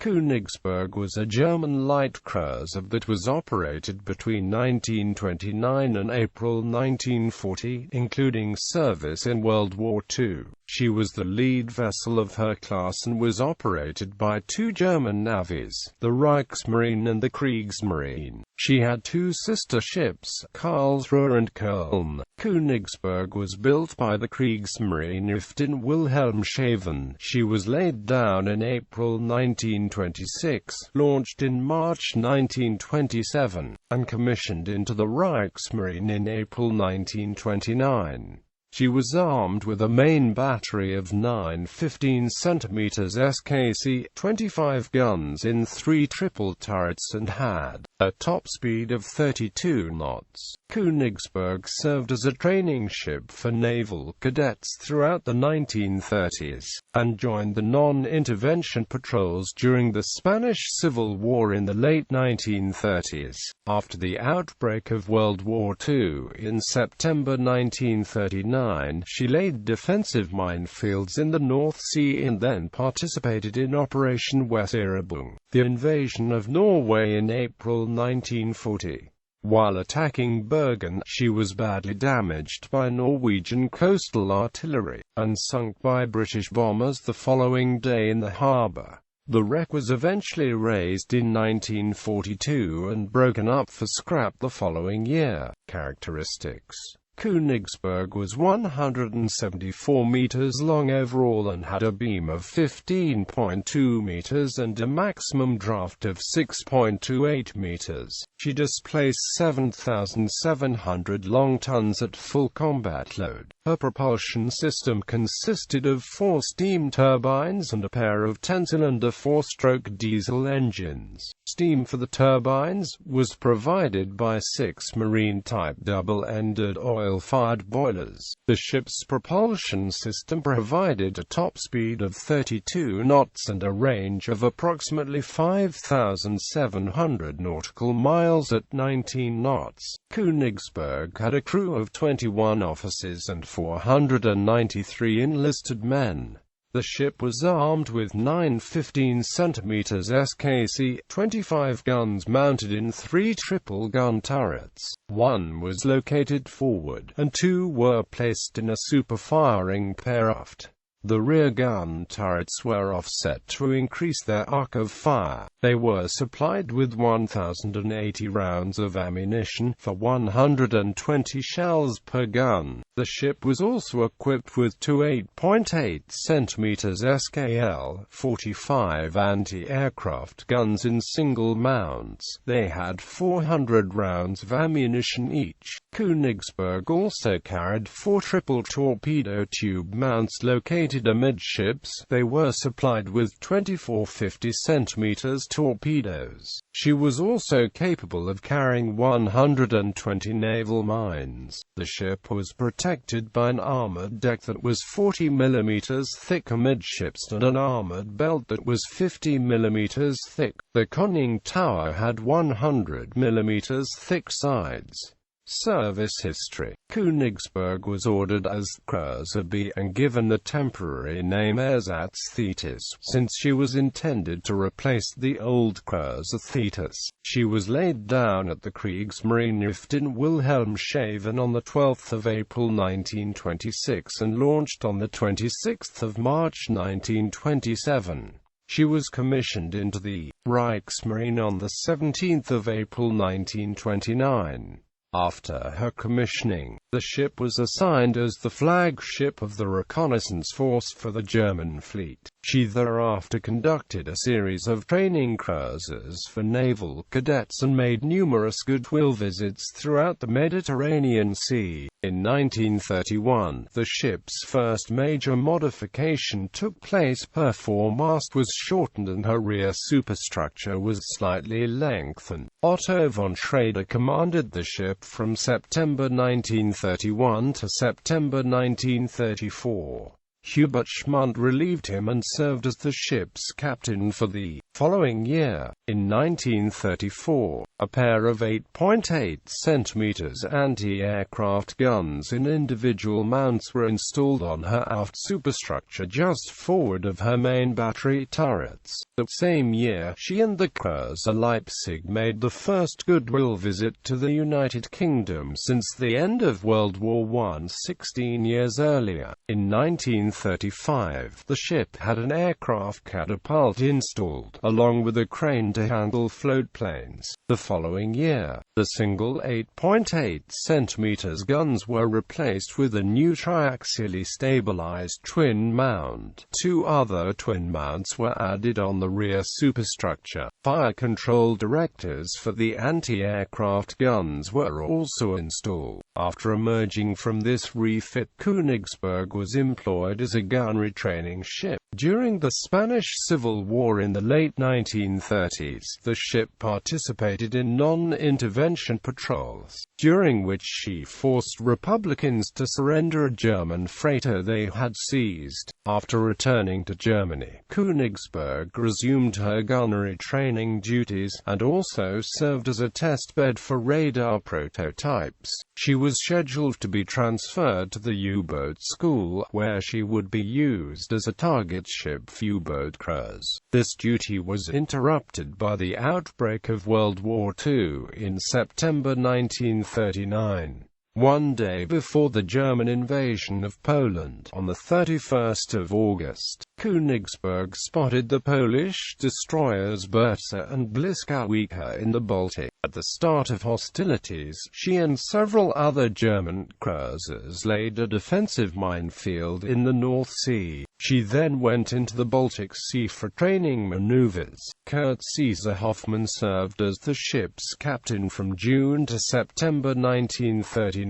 Königsberg was a German light cruiser that was operated between 1929 and April 1940, including service in World War II. She was the lead vessel of her class and was operated by two German navies, the Reichsmarine and the Kriegsmarine. She had two sister ships, Karlsruhe and Köln. Königsberg was built by the Kriegsmarinewerft in Wilhelmshaven. She was laid down in April 1926, launched in March 1927, and commissioned into the Reichsmarine in April 1929. She was armed with a main battery of 9 15 cm SKC, 25 guns in 3 triple turrets and had a top speed of 32 knots. Königsberg served as a training ship for naval cadets throughout the 1930s, and joined the non-intervention patrols during the Spanish Civil War in the late 1930s. After the outbreak of World War II in September 1939, she laid defensive minefields in the North Sea and then participated in Operation Weserübung, the invasion of Norway in April 1940. While attacking Bergen, she was badly damaged by Norwegian coastal artillery, and sunk by British bombers the following day in the harbour. The wreck was eventually raised in 1942 and broken up for scrap the following year. Characteristics: Königsberg was 174 meters long overall and had a beam of 15.2 meters and a maximum draft of 6.28 meters. She displaced 7,700 long tons at full combat load. Her propulsion system consisted of 4 steam turbines and a pair of 10-cylinder 4-stroke diesel engines. Steam for the turbines was provided by 6 marine-type double-ended oil-fired boilers. The ship's propulsion system provided a top speed of 32 knots and a range of approximately 5,700 nautical miles at 19 knots. Königsberg had a crew of 21 officers and 493 enlisted men. The ship was armed with 9 15 cm SKC, 25 guns mounted in 3 triple-gun turrets. 1 was located forward, and 2 were placed in a super-firing pair aft. The rear gun turrets were offset to increase their arc of fire. They were supplied with 1,080 rounds of ammunition for 120 shells per gun. The ship was also equipped with two 8.8 cm SKL 45 anti-aircraft guns in single mounts. They had 400 rounds of ammunition each. Königsberg also carried 4 triple torpedo tube mounts located amidships. They were supplied with 24 50 cm torpedoes. She was also capable of carrying 120 naval mines. The ship was protected by an armored deck that was 40 mm thick amidships and an armored belt that was 50 mm thick. The conning tower had 100 mm thick sides. Service history: Königsberg was ordered as Cruiser B and given the temporary name Ersatz Thetis, since she was intended to replace the old Cruiser Thetis. She was laid down at the Kriegsmarinewerft in Wilhelmshaven on 12 April 1926 and launched on 26 March 1927. She was commissioned into the Reichsmarine on 17 April 1929. After her commissioning, the ship was assigned as the flagship of the reconnaissance force for the German fleet. She thereafter conducted a series of training cruises for naval cadets and made numerous goodwill visits throughout the Mediterranean Sea. In 1931, the ship's first major modification took place. Her foremast was shortened and her rear superstructure was slightly lengthened. Otto von Schrader commanded the ship from September 1931 to September 1934. Hubert Schmundt relieved him and served as the ship's captain for the following year. In 1934, a pair of 8.8 cm anti-aircraft guns in individual mounts were installed on her aft superstructure just forward of her main battery turrets. The same year, she and the cruiser Leipzig made the first goodwill visit to the United Kingdom since the end of World War I 16 years earlier. In 1935, the ship had an aircraft catapult installed, along with a crane to handle floatplanes. The following year, the single 8.8 cm guns were replaced with a new triaxially stabilized twin mount. Two other twin mounts were added on the rear superstructure. Fire control directors for the anti-aircraft guns were also installed. After emerging from this refit, Königsberg was employed as a gunnery training ship. During the Spanish Civil War in the late 1930s, the ship participated in non-intervention patrols, during which she forced Republicans to surrender a German freighter they had seized. After returning to Germany, Königsberg resumed her gunnery training duties, and also served as a testbed for radar prototypes. She was scheduled to be transferred to the U-boat school, where she would be used as a target ship for U-boat crews. This duty was interrupted by the outbreak of World War II in September 1939. One day before the German invasion of Poland, on the 31st of August, Königsberg spotted the Polish destroyers Bertha and Bliskawica in the Baltic. At the start of hostilities, she and several other German cruisers laid a defensive minefield in the North Sea. She then went into the Baltic Sea for training maneuvers. Kurt Caesar Hoffmann served as the ship's captain from June to September 1939.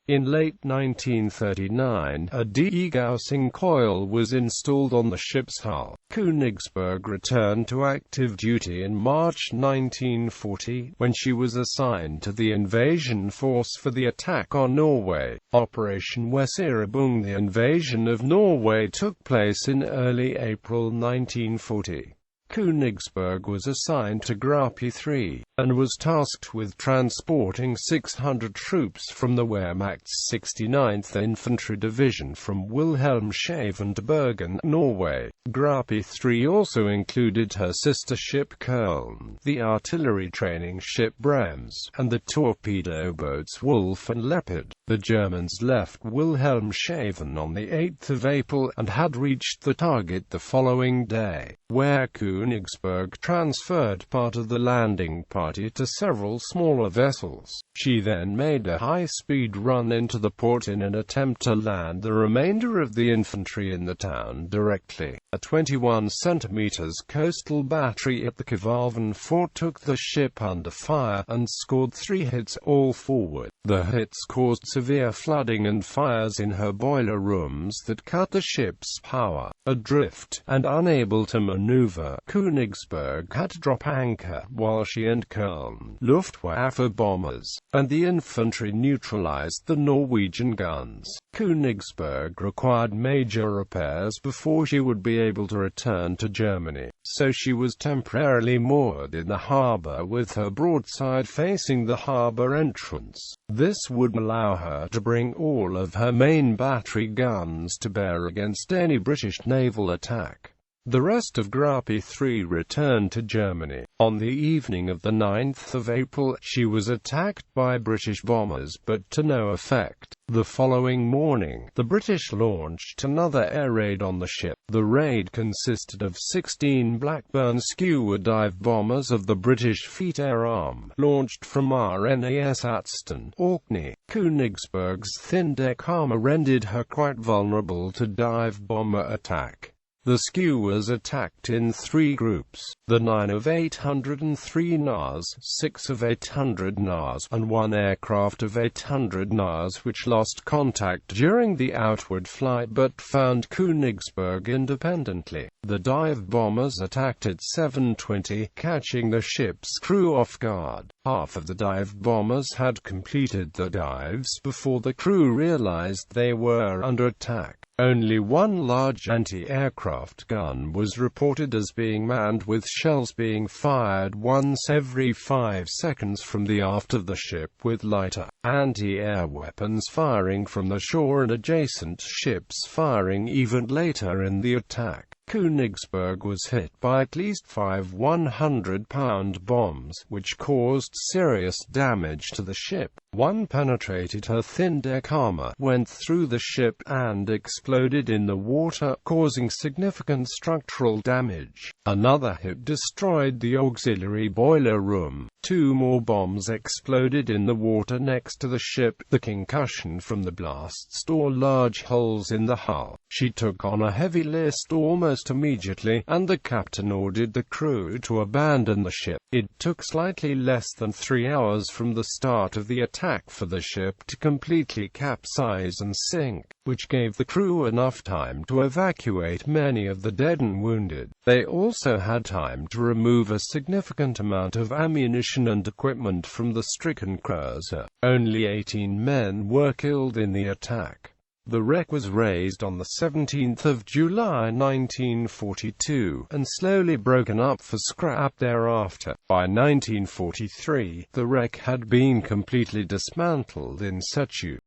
In late 1939, a degaussing coil was installed on the ship's hull. Königsberg returned to active duty in March 1940, when she was assigned to the invasion force for the attack on Norway. Operation Weserübung. The invasion of Norway took place in early April 1940. Königsberg was assigned to Gruppe 3, and was tasked with transporting 600 troops from the Wehrmacht's 69th Infantry Division from Wilhelmshaven to Bergen, Norway. Gruppe 3 also included her sister ship Köln, the artillery training ship Brems, and the torpedo boats Wolf and Leopard. The Germans left Wilhelmshaven on the 8th of April, and had reached the target the following day, where Königsberg transferred part of the landing party to several smaller vessels. She then made a high-speed run into the port in an attempt to land the remainder of the infantry in the town directly. A 21 cm coastal battery at the Kvarven fort took the ship under fire, and scored 3 hits, all forward. The hits caused severe flooding and fires in her boiler rooms that cut the ship's power. Adrift, and unable to maneuver, Königsberg had to drop anchor, while she and Köln Luftwaffe bombers and the infantry neutralized the Norwegian guns. Königsberg required major repairs before she would be able to return to Germany, so she was temporarily moored in the harbor with her broadside facing the harbor entrance. This would allow her to bring all of her main battery guns to bear against any British naval attack. The rest of Gruppe 3 returned to Germany. On the evening of the 9th of April, she was attacked by British bombers, but to no effect. The following morning, the British launched another air raid on the ship. The raid consisted of 16 Blackburn Skua dive bombers of the British Fleet Air Arm, launched from RNAS Aston, Orkney. Königsberg's thin deck armor rendered her quite vulnerable to dive bomber attack. The skuas attacked in 3 groups: the 9 of 803 NAS, 6 of 800 NAS, and 1 aircraft of 800 NAS, which lost contact during the outward flight but found Königsberg independently. The dive bombers attacked at 7:20, catching the ship's crew off guard. Half of the dive bombers had completed the dives before the crew realized they were under attack. Only one large anti-aircraft gun was reported as being manned, with shells being fired once every 5 seconds from the aft of the ship, with lighter anti-air weapons firing from the shore and adjacent ships firing even later in the attack. Königsberg was hit by at least 5 100-pound bombs, which caused serious damage to the ship. One penetrated her thin deck armor, went through the ship, and exploded in the water, causing significant structural damage. Another hit destroyed the auxiliary boiler room. 2 more bombs exploded in the water next to the ship. The concussion from the blasts tore large holes in the hull. She took on a heavy list almost immediately, and the captain ordered the crew to abandon the ship. It took slightly less than 3 hours from the start of the attack for the ship to completely capsize and sink, which gave the crew enough time to evacuate many of the dead and wounded. They also had time to remove a significant amount of ammunition and equipment from the stricken cruiser. Only 18 men were killed in the attack. The wreck was raised on 17 July 1942, and slowly broken up for scrap thereafter. By 1943, the wreck had been completely dismantled in situ.